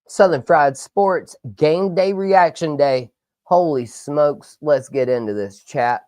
Southern Fried Sports Game Day Reaction Day. Holy smokes, let's get into this chat.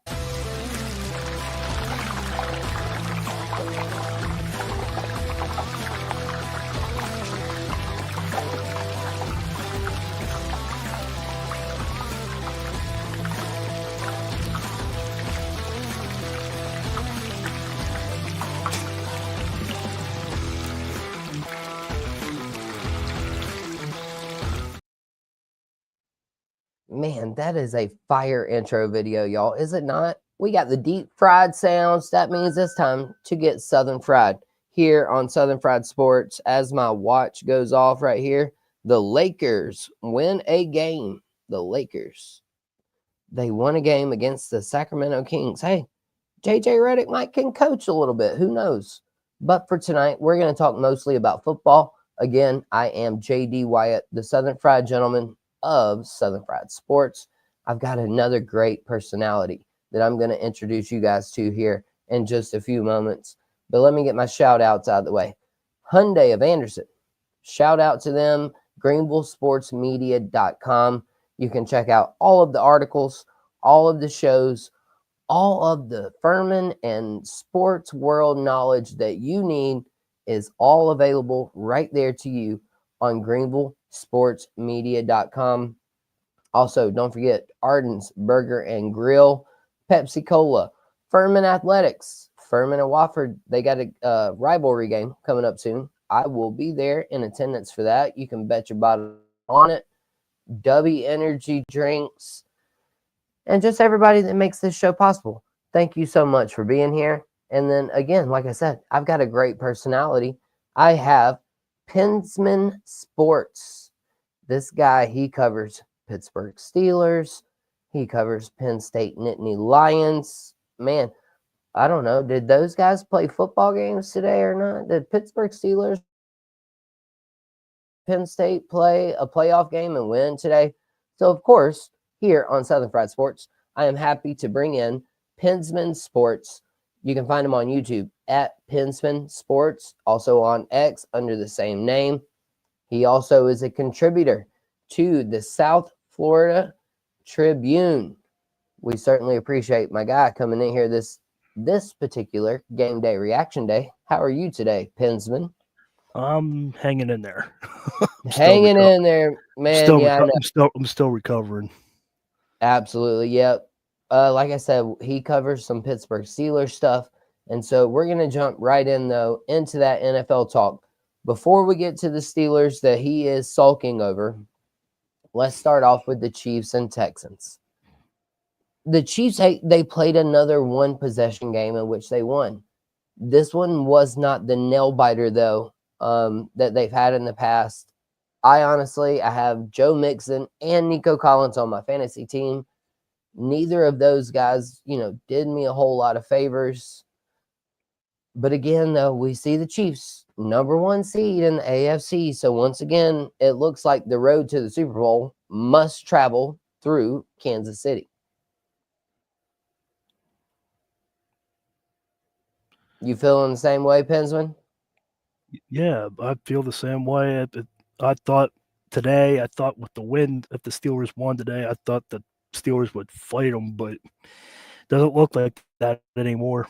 Man, that is a fire intro video, y'all, is it not? We got the deep fried sounds. That means it's time to get Southern Fried here on Southern Fried Sports. As my watch goes off right here, the Lakers win a game. The Lakers, they won a game against the Sacramento Kings. Hey, JJ Redick might can coach a little bit. Who knows? But for tonight, we're going to talk mostly about football. Again, I am JD Wyatt, the Southern Fried Gentleman of Southern Fried Sports. I've got another great personality that I'm going to introduce you guys to here in just a few moments. But let me get my shout outs out of the way. Hyundai of Anderson. Shout out to them. GreenvilleSportsMedia.com. You can check out all of the articles, all of the shows, all of the Furman and sports world knowledge that you need is all available right there to you on GreenvilleSportsMedia.com. Also, don't forget Arden's Burger and Grill, Pepsi Cola, Furman Athletics, Furman and Wofford. They got a rivalry game coming up soon. I will be there in attendance for that. You can bet your bottom on it. W Energy Drinks, and just everybody that makes this show possible. Thank you so much for being here. And then again, like I said, I've got a great personality. I have Pensman Sports. This guy, he covers Pittsburgh Steelers. He covers Penn State Nittany Lions. Man, I don't know. Did those guys play football games today or not? Did Pittsburgh Steelers, Penn State play a playoff game and win today? So, of course, here on Southern Fried Sports, I am happy to bring in Pensman Sports. You can find him on YouTube at Pensman Sports, also on X under the same name. He also is a contributor to the South Florida Tribune. We certainly appreciate my guy coming in here this particular game day reaction day. How are you today, Pensman? I'm hanging in there. Hanging in there, man. I'm still recovering. Absolutely, yep. Like I said, he covers some Pittsburgh Steelers stuff, and so we're going to jump right in, though, into that NFL talk. Before we get to the Steelers that he is sulking over, let's start off with the Chiefs and Texans. The Chiefs, they played another one-possession game in which they won. This one was not the nail-biter, though, that they've had in the past. I have Joe Mixon and Nico Collins on my fantasy team. Neither of those guys, did me a whole lot of favors. But again, though, we see the Chiefs, number one seed in the AFC. So once again, it looks like the road to the Super Bowl must travel through Kansas City. You feeling the same way, Pensman? Yeah, I feel the same way. I thought with the win, if the Steelers won today, I thought the Steelers would fight them, but it doesn't look like that anymore.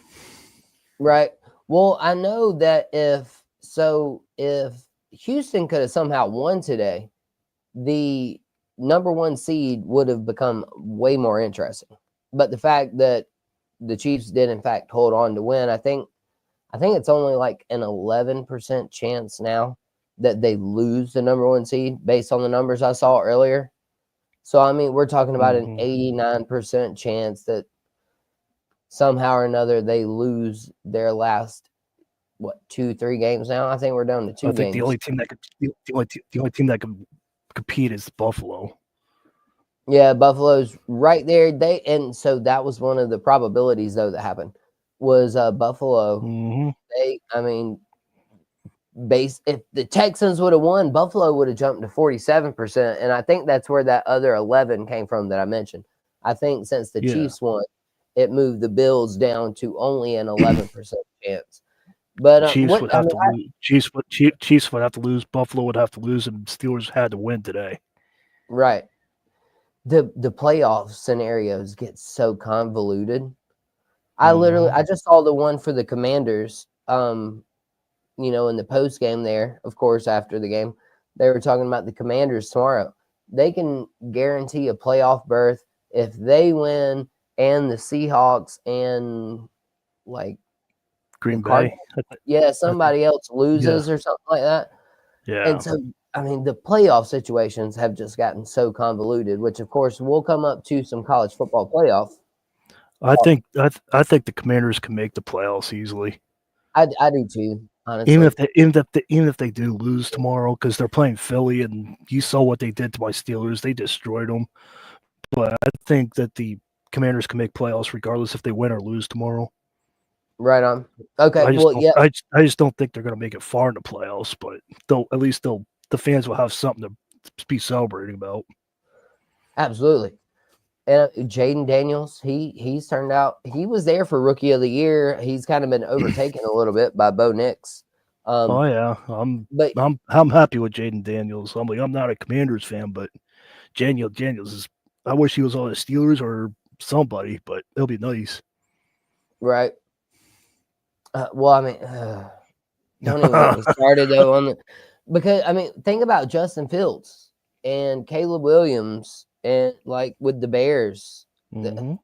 Right. Well, I know that if Houston could have somehow won today, the number one seed would have become way more interesting. But the fact that the Chiefs did, in fact, hold on to win, I think it's only like an 11% chance now that they lose the number one seed based on the numbers I saw earlier. So, I mean, we're talking about an 89% chance that somehow or another they lose their last, 2-3 games now? I think we're down to 2 games. The only team that can compete is Buffalo. Yeah, Buffalo's right there. So that was one of the probabilities, though, that happened was Buffalo. Mm-hmm. If the Texans would have won, Buffalo would have jumped to 47%, and I think that's where that other 11 came from that I mentioned. I think since the Chiefs won, it moved the Bills down to only an 11% chance. But Chiefs what would I have mean, to lose. Chiefs would have to lose. Buffalo would have to lose, and Steelers had to win today. right. The playoff scenarios get so convoluted. I just saw the one for the Commanders. In the post game there, of course, after the game, they were talking about the Commanders tomorrow. They can guarantee a playoff berth if they win and the Seahawks and like the Green Bay. Cardinals. Yeah, I think, somebody else yeah, loses or something like that. yeah. And so, I mean, the playoff situations have just gotten so convoluted, which of course will come up to some college football playoff. I think the Commanders can make the playoffs easily. I do too, honestly. Even if they do lose tomorrow, because they're playing Philly, and you saw what they did to my Steelers, they destroyed them. But I think that the Commanders can make playoffs regardless if they win or lose tomorrow. Right on. Okay, well, yeah, I just don't think they're going to make it far in the playoffs, but the fans will have something to be celebrating about. absolutely. And Jaden Daniels, he's turned out he was there for Rookie of the Year. He's kind of been overtaken a little bit by Bo Nix. Oh yeah, But I'm happy with Jaden Daniels. I'm not a Commanders fan, but Daniels is. I wish he was on the Steelers or somebody, but it'll be nice. right. Well, I mean, don't even get me started though on because I mean, think about Justin Fields and Caleb Williams and like with the Bears. Mm-hmm.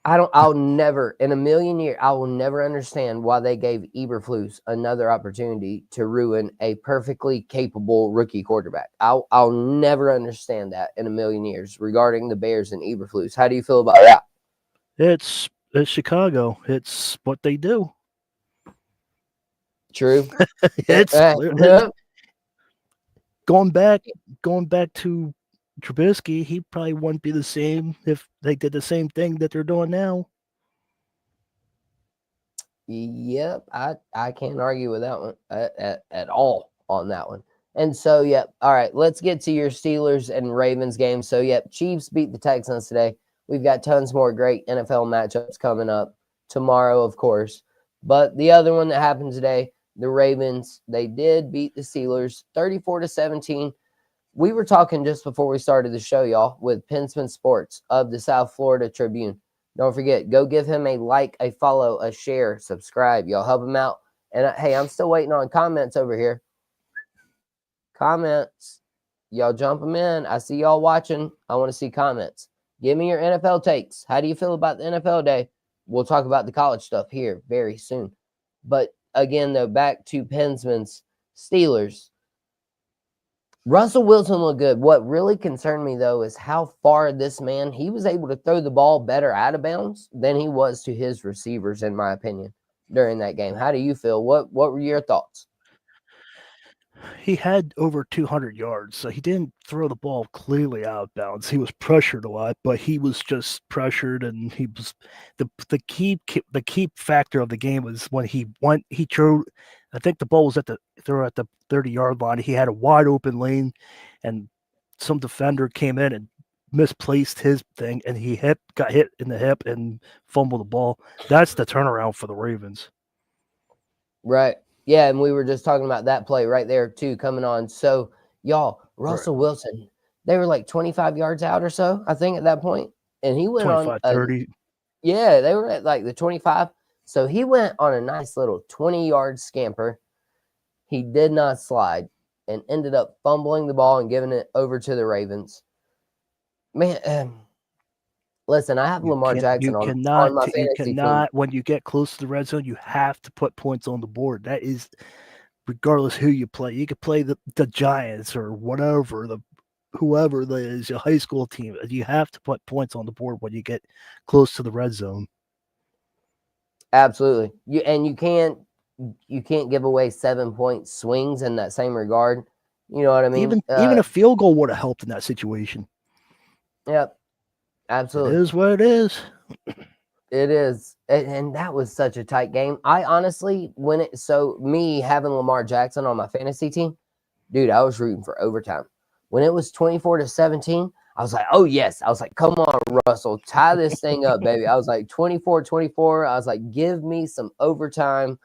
I'll never in a million years, I will never understand why they gave Eberflus another opportunity to ruin a perfectly capable rookie quarterback. I'll never understand that in a million years regarding the Bears and Eberflus. How do you feel about that? It's Chicago. It's what they do. True. It's going back to Trubisky. He probably wouldn't be the same if they did the same thing that they're doing now. Yep, I can't argue with that one at all on that one. And so, yep. All right, let's get to your Steelers and Ravens game. So, yep, Chiefs beat the Texans today. We've got tons more great NFL matchups coming up tomorrow, of course. But the other one that happened today, the Ravens, they did beat the Steelers 34-17. We were talking just before we started the show, y'all, with Pensman Sports of the South Florida Tribune. Don't forget, go give him a like, a follow, a share, subscribe. Y'all help him out. And hey, I'm still waiting on comments over here. Comments. Y'all jump them in. I see y'all watching. I want to see comments. Give me your NFL takes. How do you feel about the NFL day? We'll talk about the college stuff here very soon. But again, though, back to Pensman's Steelers. Russell Wilson looked good. What really concerned me, though, is how far this man, he was able to throw the ball better out of bounds than he was to his receivers, in my opinion, during that game. How do you feel? What were your thoughts? He had over 200 yards, so he didn't throw the ball clearly out of bounds. He was pressured a lot, but he was just pressured, and he was the key factor of the game was when he threw. I think the ball was at the 30-yard line. He had a wide open lane, and some defender came in and misplaced his thing, and he got hit in the hip and fumbled the ball. That's the turnaround for the Ravens. Right. Yeah, and we were just talking about that play right there, too, coming on. So, y'all, Russell Wilson, they were like 25 yards out or so, I think, at that point. And he went 25, 30. Yeah, they were at like the 25. So he went on a nice little 20-yard scamper. He did not slide and ended up fumbling the ball and giving it over to the Ravens. Man, listen, I have Lamar Jackson on my fantasy team. When you get close to the red zone, you have to put points on the board. That is, regardless who you play. You could play the Giants or whatever, whoever that is, your high school team. You have to put points on the board when you get close to the red zone. Absolutely. You can't give away 7-point swings in that same regard. You know what I mean? Even a field goal would have helped in that situation. Yep. Absolutely. It is what it is. It is. And that was such a tight game. I honestly, me having Lamar Jackson on my fantasy team, dude, I was rooting for overtime. When it was 24-17, I was like, oh, yes. I was like, come on, Russell, tie this thing up, baby. I was like 24-24. I was like, give me some overtime.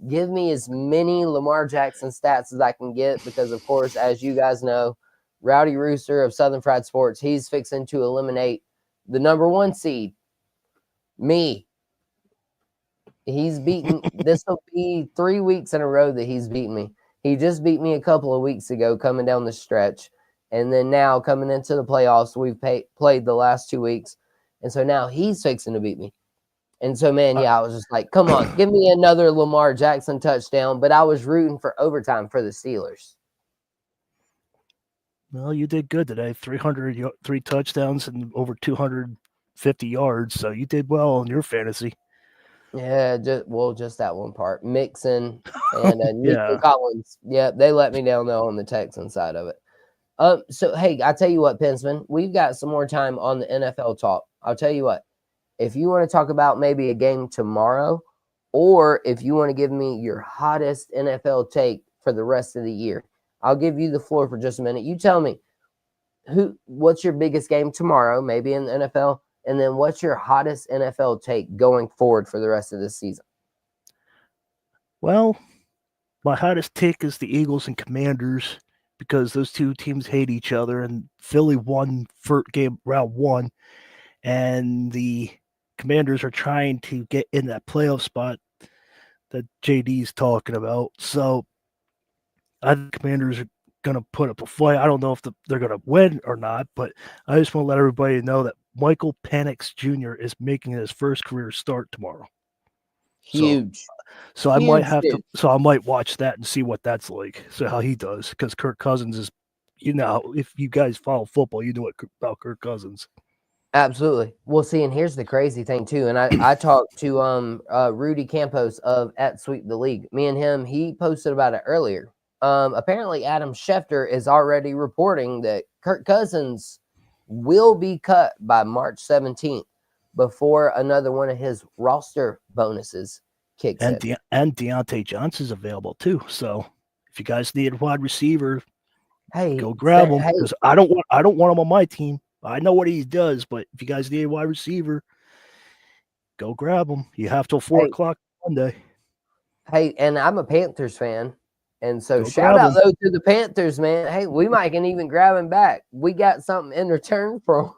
Give me as many Lamar Jackson stats as I can get because, of course, as you guys know, Rowdy Rooster of Southern Fried Sports, he's fixing to eliminate the number 1 seed, me. He's beaten. This will be 3 weeks in a row that he's beaten me. He just beat me a couple of weeks ago coming down the stretch. And then now coming into the playoffs, we've played the last 2 weeks. And so now he's fixing to beat me. And so, man, yeah, I was just like, come on, give me another Lamar Jackson touchdown. But I was rooting for overtime for the Steelers. Well, you did good today. 303 touchdowns and over 250 yards. So you did well in your fantasy. Yeah, just that one part. Mixon and Nico Yeah. Collins. Yeah, they let me down, though, on the Texan side of it. So, hey, I tell you what, Pensman, we've got some more time on the NFL talk. I'll tell you what. If you want to talk about maybe a game tomorrow, or if you want to give me your hottest NFL take for the rest of the year, I'll give you the floor for just a minute. You tell me what's your biggest game tomorrow, maybe in the NFL, and then what's your hottest NFL take going forward for the rest of this season? Well, my hottest take is the Eagles and Commanders because those two teams hate each other, and Philly won game round 1, and the Commanders are trying to get in that playoff spot that JD's talking about. So I think Commanders are going to put up a fight. I don't know if they're going to win or not, but I just want to let everybody know that Michael Penix Jr. is making his first career start tomorrow. Huge. So I might have to. So I might watch that and see what that's like. So how he does, because Kirk Cousins is, if you guys follow football, you know what about Kirk Cousins. Absolutely. Well, see, and here's the crazy thing too. And I talked to Rudy Campos of at Sweep the League. Me and him, he posted about it earlier. Apparently, Adam Schefter is already reporting that Kirk Cousins will be cut by March 17th before another one of his roster bonuses kicks in. And Deontay Johnson's available too. So if you guys need a wide receiver, go grab him because I don't want him on my team. I know what he does, but if you guys need a wide receiver, go grab him. You have till 4 o'clock Monday. Hey, and I'm a Panthers fan. And so shout out, though, to the Panthers, man. Hey, we might can even grab him back. We got something in return for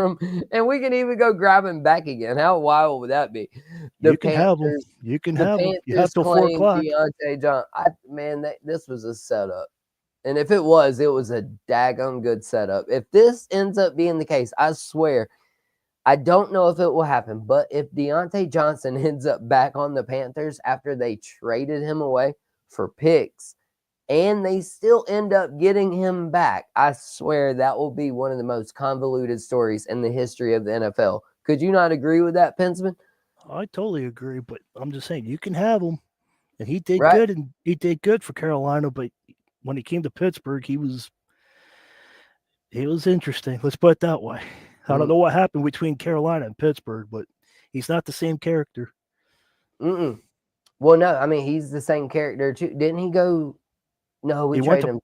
him, and we can even go grab him back again. How wild would that be? You can have him. You can have him. You have till 4 o'clock. Deontay Johnson. This was a setup. And if it was a daggone good setup. If this ends up being the case, I swear, I don't know if it will happen, but if Deontay Johnson ends up back on the Panthers after they traded him away for picks and they still end up getting him back, I swear that will be one of the most convoluted stories in the history of the NFL. Could you not agree with that, Pensman? I totally agree, but I'm just saying you can have him. And he did good, and he did good for Carolina, but when he came to Pittsburgh, he was interesting. Let's put it that way. I don't know what happened between Carolina and Pittsburgh, but he's not the same character. Well, no, I mean, he's the same character too. Didn't he go? No, we traded him.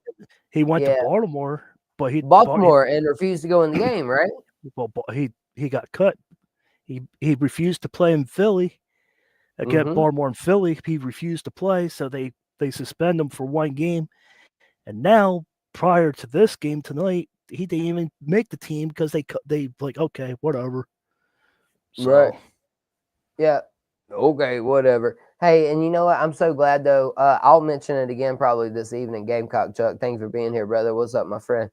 He went to Baltimore, but and refused to go in the game, right? Well, he got cut. He refused to play in Philly. Again, Baltimore and Philly, he refused to play, so they suspend him for one game. And now, prior to this game tonight, he didn't even make the team because they like, okay, whatever. So, right. Yeah. Okay, whatever. Hey, and you know what? I'm so glad, though. I'll mention it again probably this evening. Gamecock Chuck, thanks for being here, brother. What's up, my friend?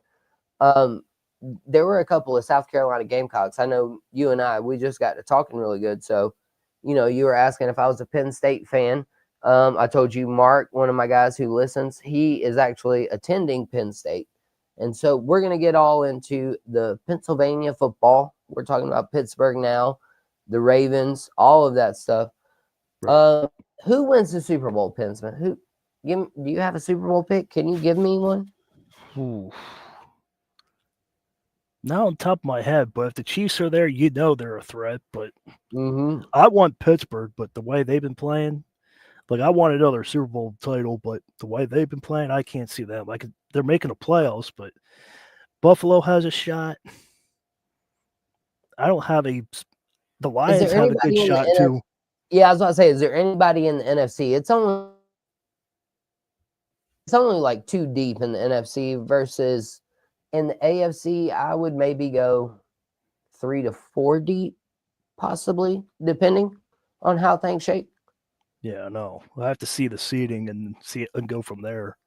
There were a couple of South Carolina Gamecocks. I know you and we just got to talking really good. So, you were asking if I was a Penn State fan. I told you Mark, one of my guys who listens, he is actually attending Penn State. And so we're going to get all into the Pennsylvania football. We're talking about Pittsburgh now, the Ravens, all of that stuff. Right. Who wins the Super Bowl, Pensman? Do you have a Super Bowl pick? Can you give me one? Not on top of my head, but if the Chiefs are there, they're a threat. But I want Pittsburgh, but the way they've been playing, like I want another Super Bowl title, but the way they've been playing, I can't see them. They're making the playoffs, but Buffalo has a shot. I don't have a. The Is there Lions have a good anybody in the shot NFC? too. Yeah, I was about to say, is there anybody in the NFC? It's only like too deep in the NFC versus in the AFC. I would maybe go 3 to 4 deep, possibly, depending on how things shake. Yeah, no, I have to see the seeding and see it and go from there.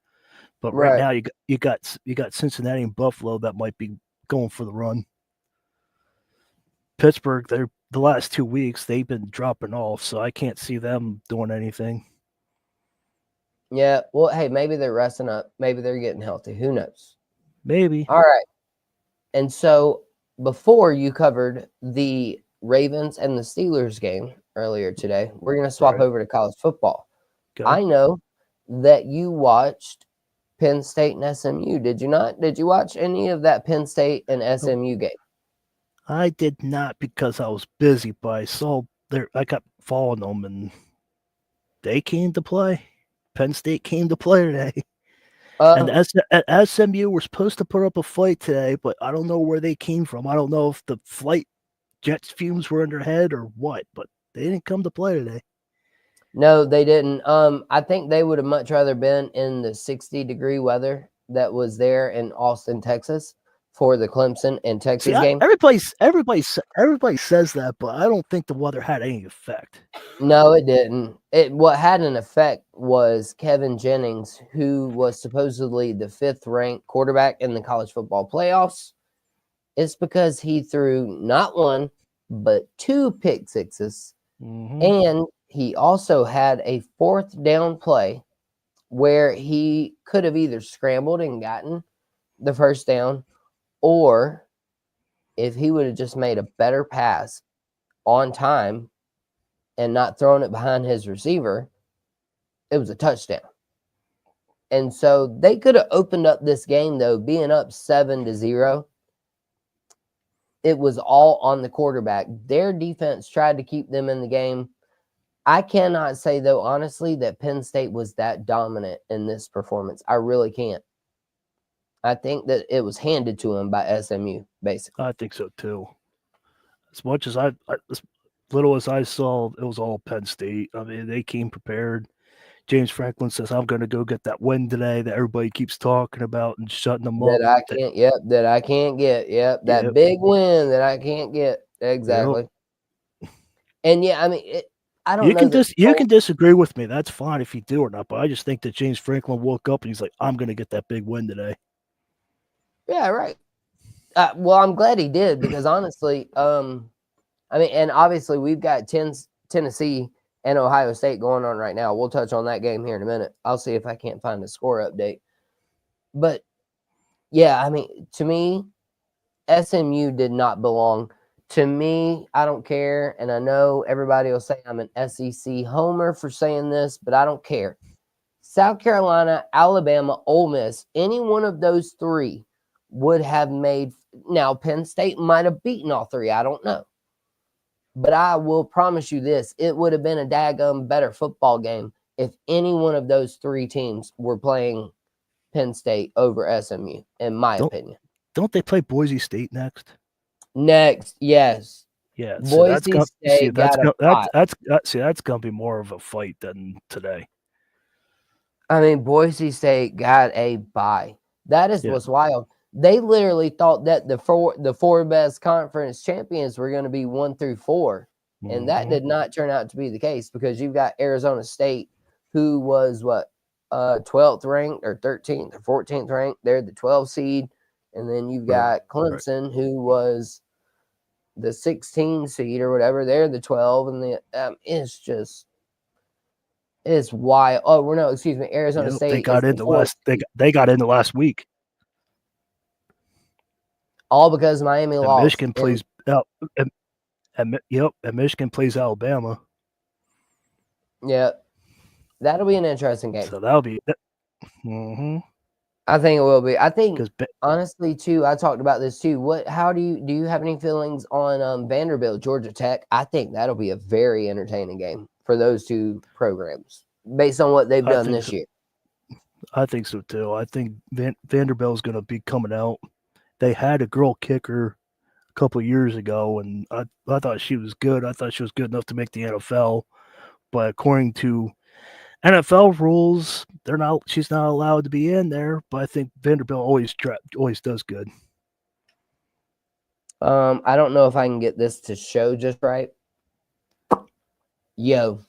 But right Right. now, you got Cincinnati and Buffalo that might be going for the run. Pittsburgh, they're the last 2 weeks they've been dropping off, so I can't see them doing anything. Yeah. Well, hey, maybe they're resting up. Maybe they're getting healthy. Who knows? Maybe. All right. And so before you covered the Ravens and the Steelers game earlier today, we're going to swap Right. over to college football. Okay. I know that you watched Penn State and SMU. Did you not? Did you watch any of that Penn State and SMU game? I did not because I was busy, but I saw there. I kept following them, and they came to play. Penn State came to play today, and SMU were supposed to put up a fight today, but I don't know where they came from. I don't know if the flight jets fumes were in their head or what, but they didn't come to play today. No, they didn't. I think they would have much rather been in the 60-degree weather that was there in Austin, Texas for the Clemson and See, Texas game. everybody says that, but I don't think the weather had any effect. No, it didn't. What had an effect was Kevin Jennings, who was supposedly the 5th-ranked quarterback in the college football playoffs. It's because he threw not one, but 2 pick sixes. Mm-hmm. And he also had a 4th down play where he could have either scrambled and gotten the first down, or if he would have just made a better pass on time and not thrown it behind his receiver, it was a touchdown. And so they could have opened up this game, though, being up 7-0. It was all on the quarterback. Their defense tried to keep them in the game. I cannot say, though, honestly, that Penn State was that dominant in this performance. I really can't. I think that it was handed to him by SMU, basically. I think so too. As much as as little as I saw, it was all Penn State. I mean, they came prepared. James Franklin says, "I'm going to go get that win today that everybody keeps talking about and shutting them up." That I can't get. Yep, that Yep. big win that I can't get. Exactly. Yep. And yeah, I mean, I don't You know can that you can disagree with me. That's fine if you do or not. But I just think that James Franklin woke up and he's like, "I'm going to get that big win today." Yeah, right. Well, I'm glad he did because honestly, I mean, and obviously we've got Tennessee and Ohio State going on right now. We'll touch on that game here in a minute. I'll see if I can't find a score update. But yeah, I mean, to me, SMU did not belong. To me, I don't care, and I know everybody will say I'm an SEC homer for saying this, but I don't care. South Carolina, Alabama, Ole Miss, any one of those 3 would have made. Now, Penn State might have beaten all 3. I don't know. But I will promise you this, it would have been a daggum better football game if any one of those 3 teams were playing Penn State over SMU, in my opinion. Don't they play Boise State next? Next, yes. Yeah, Boise State got a bye. that's gonna be more of a fight than today. I mean, Boise State got a bye. That is what's wild. They literally thought that the four best conference champions were going to be 1 through 4, and that did not turn out to be the case because you've got Arizona State, who was 12th ranked or 13th or 14th ranked. They're the 12 seed, and then you've got Clemson, who was the 16 seed or whatever. They're the 12, and it's wild. Oh, no, excuse me. Arizona State. They got into they got into last week. All because Miami lost. Michigan plays and Michigan plays Alabama. Yeah, that'll be an interesting game. So that'll be. I think it will be. I think honestly too. I talked about this too. How do you have any feelings on Vanderbilt, Georgia Tech? I think that'll be a very entertaining game for those 2 programs based on what they've done this year. I think so too. I think Vanderbilt is going to be coming out they had a girl kicker a couple of years ago, and I thought she was good. I thought she was good enough to make the NFL. But according to NFL rules, she's not allowed to be in there. But I think Vanderbilt always does good. I don't know if I can get this to show just right. Yo,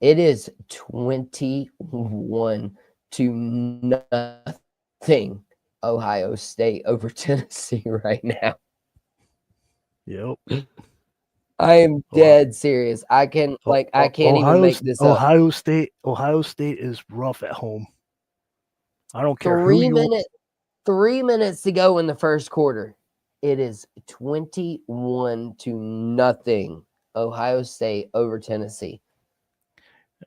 it is 21 to nothing Ohio State over Tennessee right now. Yep. I am dead serious. I can't even make this up. Ohio State is rough at home. I don't care who 3 minutes to go in the first quarter. It is 21 to nothing Ohio State over Tennessee.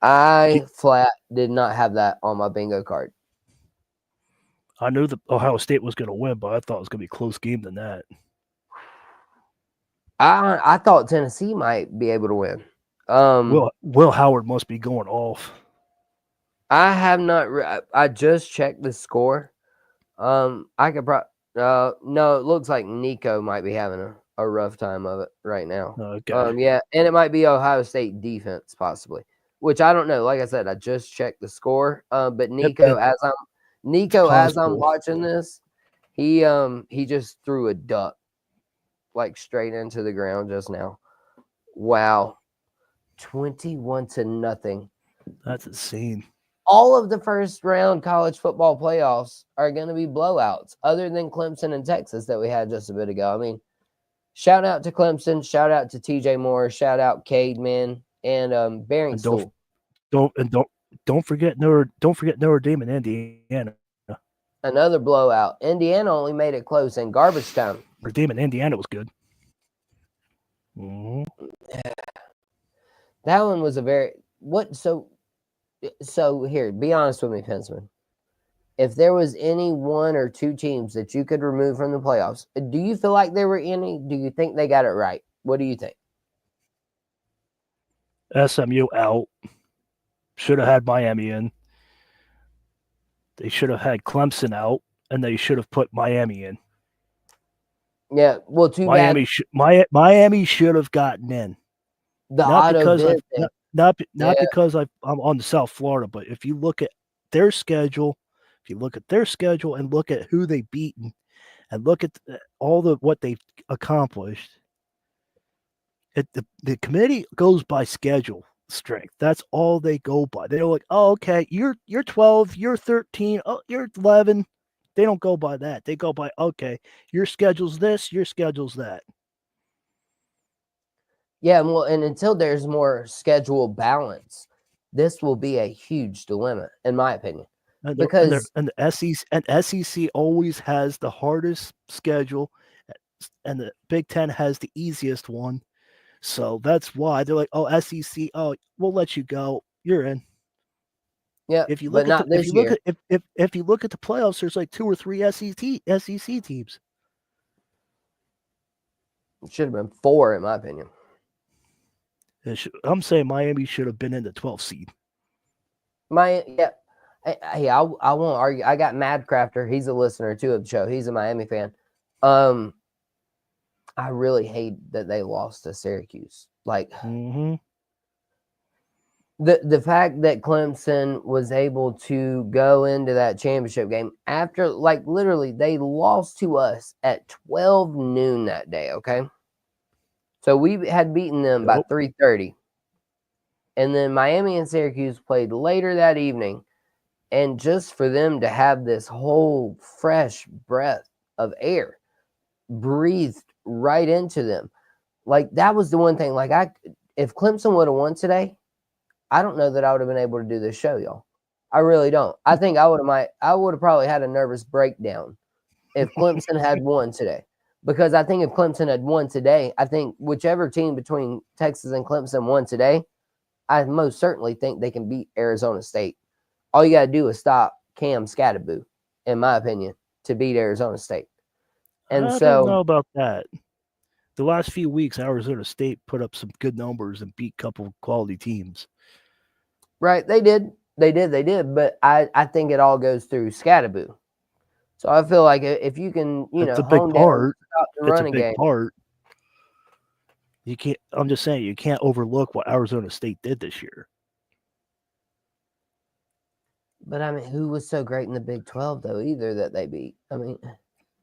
I flat did not have that on my bingo card. I knew that Ohio State was going to win, but I thought it was going to be a close game than that. I thought Tennessee might be able to win. Will Howard must be going off. I have not. I just checked the score. I could probably. No, it looks like Nico might be having a rough time of it right now. Okay. Yeah, and it might be Ohio State defense possibly, which I don't know. Like I said, I just checked the score. But Nico, as I'm watching this, he just threw a duck like straight into the ground just now. Wow, 21 to nothing. That's insane. All of the first round college football playoffs are going to be blowouts, other than Clemson and Texas that we had just a bit ago. I mean, shout out to Clemson, shout out to TJ Moore, shout out Cade, man, and Beringstool. Don't forget Notre Dame and Indiana. Another blowout. Indiana only made it close in garbage time. Notre Dame and Indiana was good. Mm-hmm. That one was a very So here, be honest with me, Pensman. If there was any one or two teams that you could remove from the playoffs, do you feel like there were any? Do you think they got it right? What do you think? SMU out. Should have had Miami in. They should have had Clemson out, and they should have put Miami in. Yeah, well, too bad. Miami should have gotten in. Not because I'm on the South Florida, but if you look at their schedule, and look at who they've beaten, and look at what they've accomplished, the committee goes by schedule strength. That's all they go by. They're like, oh, okay, you're 12, you're 13, oh, you're 11. They don't go by that. They go by, okay, your schedule's this, your schedule's that. Yeah, well, and until there's more schedule balance, this will be a huge dilemma, in my opinion. Because the SEC always has the hardest schedule, and the Big Ten has the easiest one. So that's why they're like, oh, SEC, oh, we'll let you go. You're in. Yeah, if you look if you look at the playoffs, there's like 2 or 3 SEC teams. It should have been 4, in my opinion. I'm saying Miami should have been in the 12th seed. Hey, I won't argue. I got Mad Crafter. He's a listener too of the show. He's a Miami fan. I really hate that they lost to Syracuse. Like the fact that Clemson was able to go into that championship game after, like, literally they lost to us at 12 noon that day. Okay, so we had beaten them by 3:30, and then Miami and Syracuse played later that evening. And just for them to have this whole fresh breath of air breathed right into them, like, that was the one thing. Like, if Clemson would have won today, I don't know that I would have been able to do this show, y'all. I really don't. I think I would have probably had a nervous breakdown if Clemson had won today. Because I think if Clemson had won today, I think whichever team between Texas and Clemson won today, I most certainly think they can beat Arizona State. All you got to do is stop Cam Scatterboo, in my opinion, to beat Arizona State. And I don't know about that. The last few weeks, Arizona State put up some good numbers and beat a couple of quality teams. Right, they did. But I think it all goes through Scatterboo. So I feel like if you can, That's a big hone down, part. stop the It's a running big game. part. You can't. I'm just saying you can't overlook what Arizona State did this year. But I mean, who was so great in the Big 12 though? Either that they beat. I mean,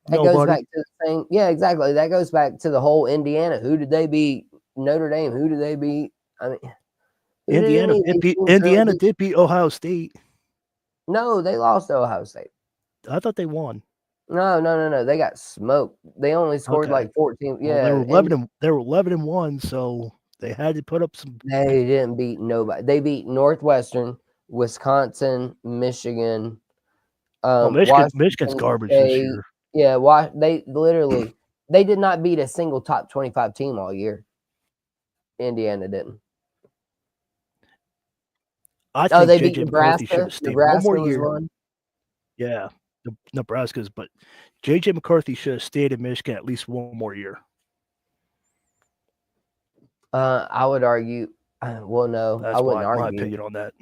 that goes Nobody. back to the same. Yeah, exactly. That goes back to the whole Indiana. Who did they beat? Notre Dame. Who did they beat? I mean, who did Indiana any of did these beat. teams really Indiana beat? did beat Ohio State. No, they lost to Ohio State. I thought they won. No. They got smoked. They only scored Okay. like 14. Well, they were Yeah, 11 and and they were 11-1, so they had to put up some. they didn't beat nobody. They beat Northwestern, Wisconsin, Michigan, Well, Michigan's Washington garbage this State. year. Yeah, they literally they did not beat a single top 25 team all year. Indiana didn't. I Oh, think they beat JJ McCarthy should Nebraska. have stayed one more Nebraska was year. one. Yeah, Nebraska's, but JJ McCarthy should have stayed in Michigan at least one more year. I would argue. Well, no, I That's wouldn't my argue. opinion on that.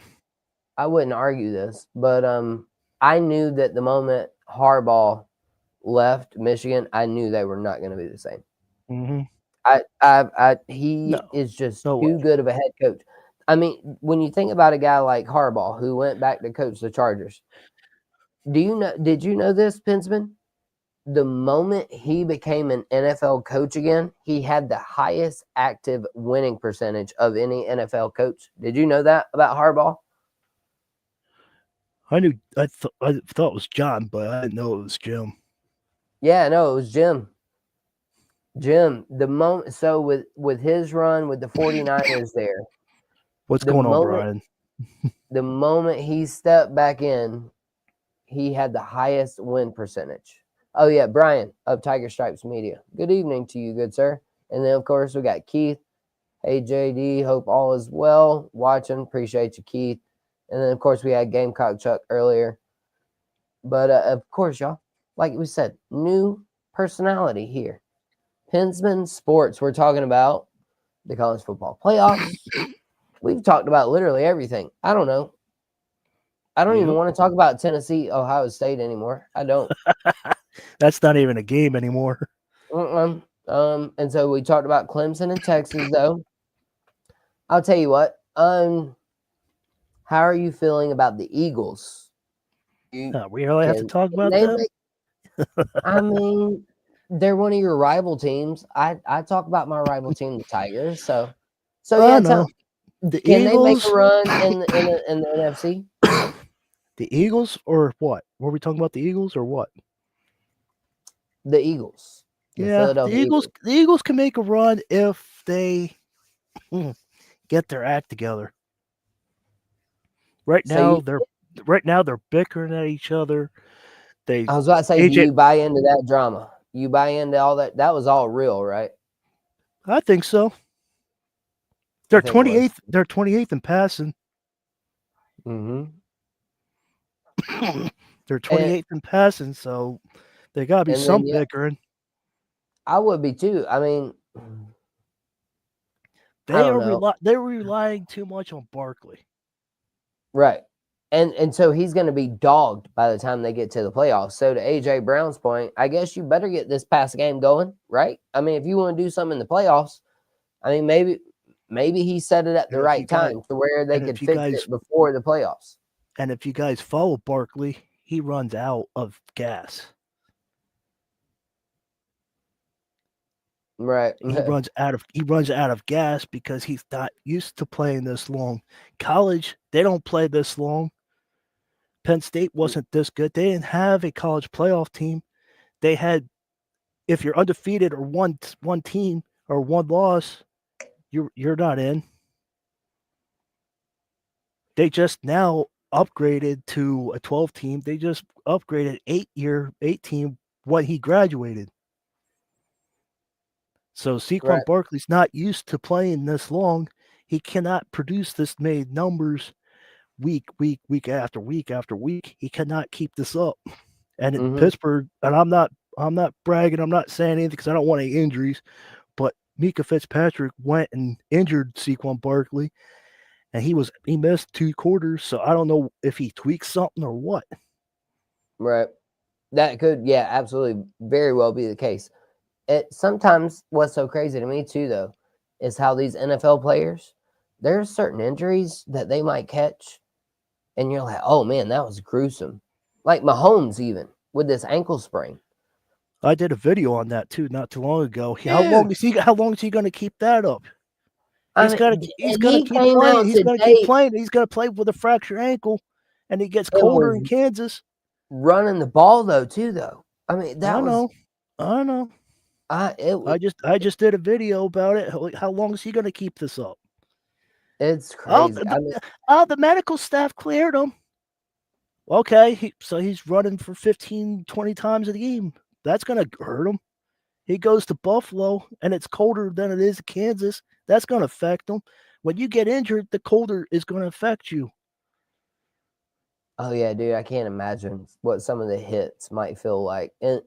I wouldn't argue this, but I knew that the moment Harbaugh left Michigan, I knew they were not going to be the same. Mm-hmm. He is just no too way. good of a head coach. I mean, when you think about a guy like Harbaugh who went back to coach the Chargers, did you know this, Pensman? The moment he became an NFL coach again, he had the highest active winning percentage of any NFL coach. Did you know that about Harbaugh? I thought it was John, but I didn't know it was Jim. Yeah, no, it was Jim. The moment with his run with the 49ers there. What's going on, Brian? The moment he stepped back in, he had the highest win percentage. Oh yeah, Brian of Tiger Stripes Media. Good evening to you, good sir. And then of course we got Keith. Hey JD, hope all is well. Watching, appreciate you, Keith. And then of course we had Gamecock Chuck earlier. But of course, y'all, like we said, new personality here. Pensman Sports. We're talking about the college football playoffs. We've talked about literally everything. I don't know. I don't even want to talk about Tennessee, Ohio State anymore. I don't. That's not even a game anymore. And so we talked about Clemson and Texas, though. I'll tell you what. How are you feeling about the Eagles? We really have to talk about them? I mean, they're one of your rival teams. I talk about my rival team, the Tigers. So yeah, no. Can Eagles, they make a run in the NFC? The Eagles or what? Were we talking about the Eagles or what? The Eagles. The Eagles can make a run if they get their act together. Right now they're bickering at each other. I was about to say, do you buy into that drama? You buy into all that? That was all real, right? I think so. They're 28th. They're 28th in passing. Mm-hmm. They're 28th in passing, so they gotta be some bickering. I would be too. I mean, they're relying too much on Barkley. Right. And so he's going to be dogged by the time they get to the playoffs. So to AJ Brown's point, I guess you better get this pass game going, right? I mean, if you want to do something in the playoffs, I mean, maybe he said it at the right time to where they could fix it before the playoffs. And if you guys follow Barkley, he runs out of gas. Right. He runs out of gas because he's not used to playing this long. College, they don't play this long. Penn State wasn't this good. They didn't have a college playoff team. They had, if you're undefeated or one team or one loss, you're not in. They just now upgraded to a 12 team. They just upgraded 8 team when he graduated. So Saquon Barkley's not used to playing this long. He cannot produce this many numbers week after week after week. He cannot keep this up. And in Pittsburgh, and I'm not bragging, I'm not saying anything because I don't want any injuries, but Mika Fitzpatrick went and injured Saquon Barkley, and he missed 2 quarters. So I don't know if he tweaks something or what. Right. That could, yeah, absolutely, very well be the case. It sometimes what's so crazy to me too, though, is how these NFL players, there's certain injuries that they might catch, and you're like, oh man, that was gruesome. Like Mahomes, even with this ankle sprain. I did a video on that too not too long ago. Dude, How long is he going to keep that up? I mean, He's and gonna he keep came playing. out He's gonna keep today playing. He's gonna play with a fractured ankle, and it gets and colder was in Kansas. running the ball though, too. Though I mean, that I was know, I know. it. I just did a video about it. How long is he gonna keep this up? It's Oh, crazy. I mean, the medical staff cleared him. Okay, so he's running for 15, 20 times a game. That's gonna hurt him. He goes to Buffalo, and it's colder than it is in Kansas. That's gonna affect him. When you get injured, the colder is gonna affect you. oh yeah, dude, I can't imagine what some of the hits might feel like. And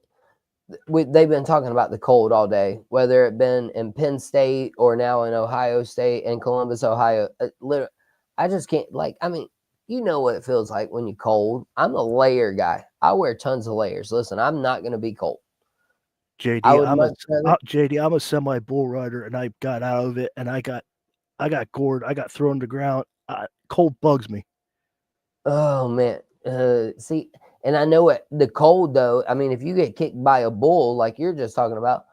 they've been talking about the cold all day, whether it been in Penn State or now in Ohio State and Columbus, Ohio. Literally, I just can't. Like, I mean, you know what it feels like when you're cold. I'm a layer guy. I wear tons of layers. Listen, I'm not going to be cold. I JD, would much rather. JD, I'm a semi bull rider, and I got out of it, and I got gored. I got thrown to the ground. Cold bugs me. Oh man, see, and I know it. The cold though. I mean, if you get kicked by a bull, like you're just talking about,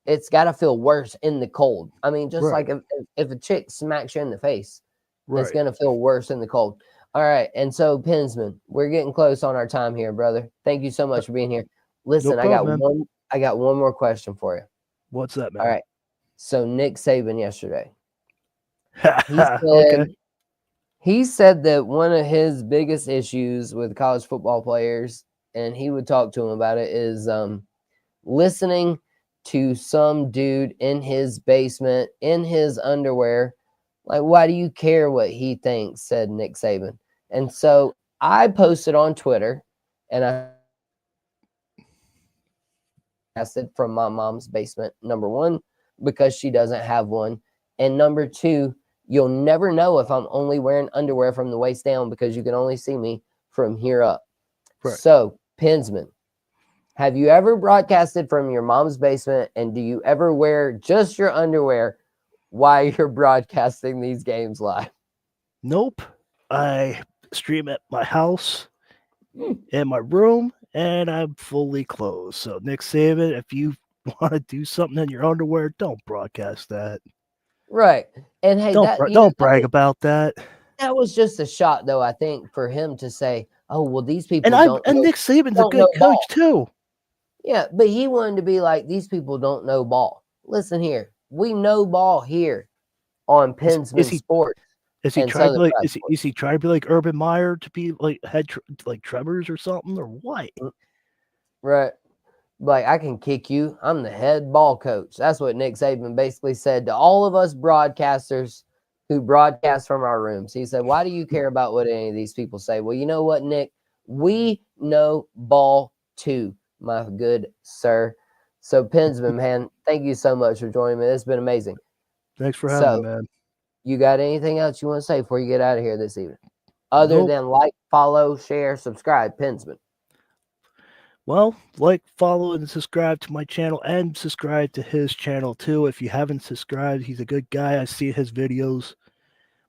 it's got to feel worse in the cold. I mean, just Right, like if a chick smacks you in the face, it's right. going to feel worse in the cold. All right. And so, Pensman, we're getting close on our time here, brother. Thank you so Uh, much for being here. no Listen, problem, man. I got one more question for you. What's that, All man? right. So Nick Saban yesterday, he Okay. said he said that one of his biggest issues with college football players, and he would talk to him about it, is listening to some dude in his basement in his underwear. Like, why do you care what he thinks? Said Nick Saban. And so I posted on Twitter, and I asked it from my mom's basement. Number one, because she doesn't have one, and number two, you'll never know if I'm only wearing underwear from the waist down because you can only see me from here up. Right. So, Pensman, have you ever broadcasted from your mom's basement, and do you ever wear just your underwear while you're broadcasting these games live? Nope. I stream at my house, in my room, and I'm fully clothed. So, Nick Saban, if you want to do something in your underwear, don't broadcast that. Right. And hey, Don't brag about that. that was just a shot though, I think, for him to say, "Oh, well, these people And Nick Saban's a don't good know coach ball." too. Yeah, but he wanted to be like, "These people don't know ball." Listen here. We know ball here on Is Pensman he Sports is he and trying to be Southern like Pride Sports. is he trying to be like Urban Meyer to be like like Trevor's or something or what? Right. Like, I can kick you. I'm the head ball coach. That's what Nick Saban basically said to all of us broadcasters who broadcast from our rooms. He said, why do you care about what any of these people say? Well, you know what, Nick? We know ball too, my good sir. So, Pensman, man, thank you so much for joining me. It's been amazing. Thanks for having me, So, man. you got anything else you want to say before you get out of here this evening? Other Nope. than like, follow, share, subscribe, Pensman. Well, like, follow, and subscribe to my channel, and subscribe to his channel too. If you haven't subscribed, he's a good guy. I see his videos.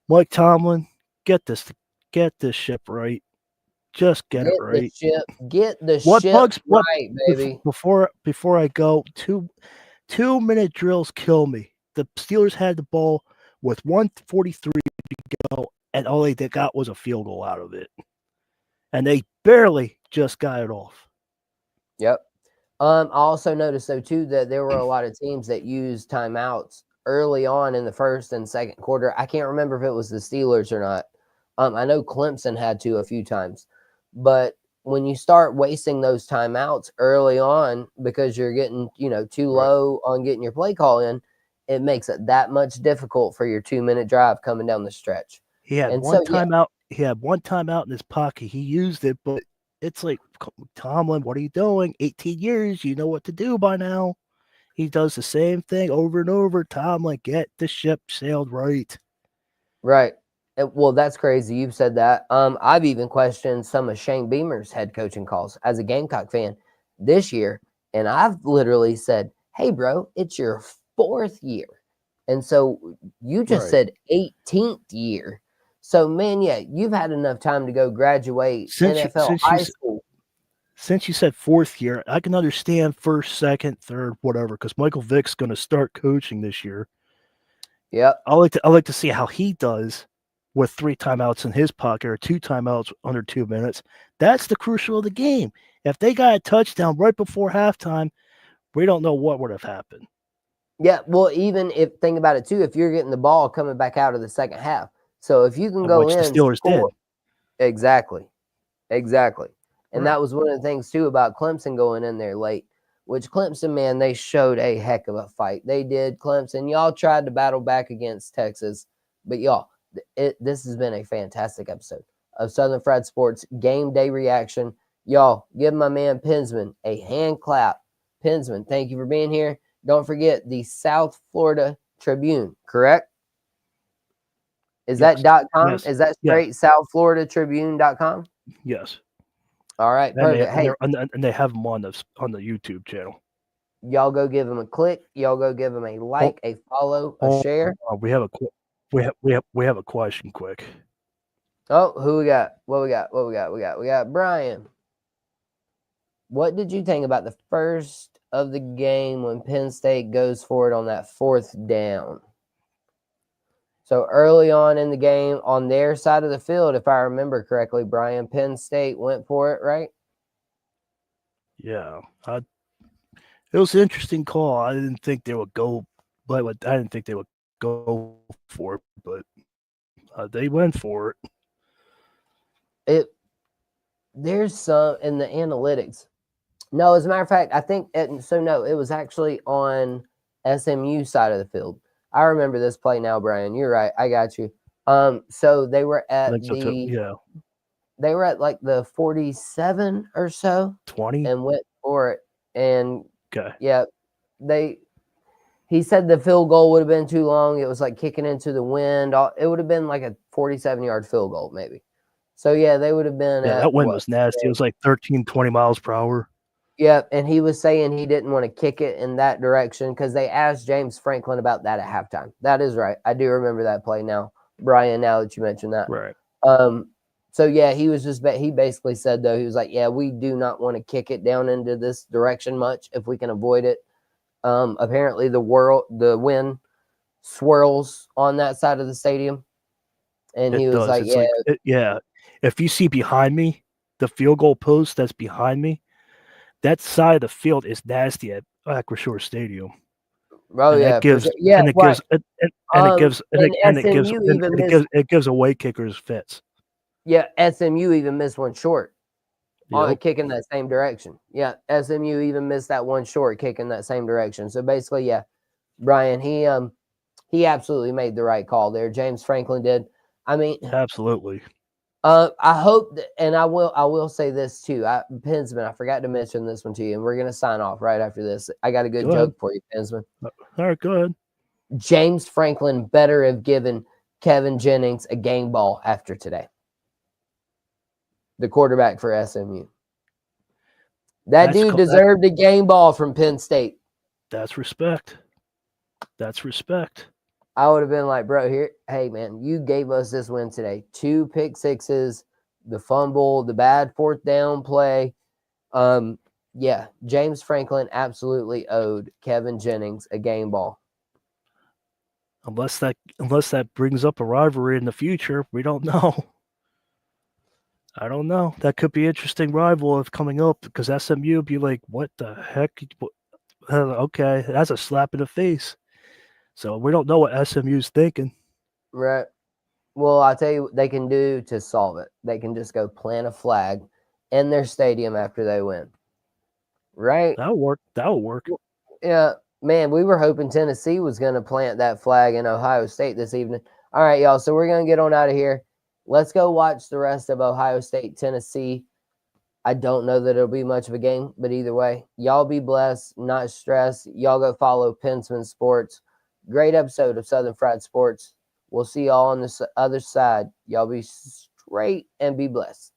Mike Tomlin, get this get this ship right. Just get it right. Get the What ship bugs what right, baby. before I go, 2 minute drills kill me. The Steelers had the ball with 1:43 to go, and all they got was a field goal out of it. And they barely just got it off. Yep. I also noticed though too that there were a lot of teams that used timeouts early on in the first and second quarter. I can't remember if it was the Steelers or not. I know Clemson had to a few times, but when you start wasting those timeouts early on because you're getting, too Right. low on getting your play call in, it makes it that much difficult for your 2 minute drive coming down the stretch. He had And one so, yeah, timeout. He had one timeout in his pocket. He used it, but it's like, Tomlin, what are you doing? 18 years, you know what to do by now. He does the same thing over and over. Tomlin, get the ship sailed right. right. Well, that's crazy. You've said that. I've even questioned some of Shane Beamer's head coaching calls as a Gamecock fan this year, and I've literally said, "Hey, bro, it's your 4th year," and so you just Right. said 18th year. So, man, yeah, you've had enough time to go graduate Since you NFL since you high s- school. since you said 4th year, I can understand first, second, third, whatever, because Michael Vick's going to start coaching this year. Yep. I like to see how he does with 3 timeouts in his pocket or 2 timeouts under 2 minutes. That's the crucial of the game. If they got a touchdown right before halftime, we don't know what would have happened. Yeah. Well, even if think about it too, if you're getting the ball coming back out of the second half, so if you can go Which the in, Steelers did. score. Exactly. Exactly. And Right. that was one of the things too about Clemson going in there late, which Clemson, man, they showed a heck of a fight. They did. Clemson, y'all tried to battle back against Texas, but y'all, this has been a fantastic episode of Southern Fried Sports Game Day Reaction. Y'all, give my man Pensman a hand clap. Pensman, thank you for being here. Don't forget the South Florida Tribune, correct? Is Yes. that .com? Yes. Is that Yes. straight SouthFloridaTribune.com? Yes. All right, And perfect. Hey, they have them on the YouTube channel. y'all go give them a click. Y'all go give them a Oh, like, a follow, a oh, share. we have a question quick. Oh, who we got? What we got? We got Brian. What did you think about the first of the game when Penn State goes for it on that 4th down? So early on in the game, on their side of the field, if I remember correctly, Brian, Penn State went for it, right? Yeah. It was an interesting call. I didn't think they would go, but I didn't think they would go for it, but they went for it. There's some in the analytics. No, as a matter of fact, I think no, it was actually on SMU side of the field. I remember this play now, Brian. You're right. I got you. So they were I at think so too. Yeah. they were at like the 47 or so 20. and went for it. And Okay. yeah, he said the field goal would have been too long. It was like kicking into the wind. It would have been like a 47-yard field goal, maybe. So yeah, they would have been Yeah, at that wind what? was nasty. It was like 13, 20 miles per hour. Yep, and he was saying he didn't want to kick it in that direction because they asked James Franklin about that at halftime. That is right. I do remember that play now, Brian, now that you mentioned that. Right. So yeah, he basically said, though, he was like, yeah, we do not want to kick it down into this direction much if we can avoid it. Apparently the wind swirls on that side of the stadium. And It he was does. like, It's yeah, like, yeah. If you see behind me, the field goal post that's behind me, that side of the field is nasty at Acrisure Stadium. oh And yeah, that for gives sure. Yeah, and it right. gives and it gives and it, And and it gives SMU and even it missed gives it gives away kickers fits. Yeah, SMU even missed one short on Yep. kicking that same direction. Yeah, SMU even missed that one short kicking that same direction. So basically, yeah, Brian, he absolutely made the right call there. James Franklin did. I mean, Absolutely. I hope that, and I will say this too. Pensman, I forgot to mention this one to you, and we're gonna sign off right after this. I got a good Go ahead. joke for you, Pensman. All right, go ahead. James Franklin better have given Kevin Jennings a game ball after today. The quarterback for SMU. That dude deserved a game ball from Penn State. That's respect. That's respect. I would have been like, bro, hey man, you gave us this win today. 2 pick sixes, the fumble, the bad 4th down play. Yeah, James Franklin absolutely owed Kevin Jennings a game ball. Unless that brings up a rivalry in the future, we don't know. I don't know. That could be interesting rival if coming up because SMU would be like, what the heck? Okay, that's a slap in the face. So we don't know what SMU's thinking. Right. Well, I'll tell you what they can do to solve it. They can just go plant a flag in their stadium after they win. Right? That'll work. Yeah, man, we were hoping Tennessee was going to plant that flag in Ohio State this evening. All right, y'all. So we're going to get on out of here. Let's go watch the rest of Ohio State, Tennessee. I don't know that it'll be much of a game, but either way, y'all be blessed, not stressed. Y'all go follow Pensman Sports. Great episode of Southern Fried Sports. We'll see y'all on the other side. Y'all be straight and be blessed.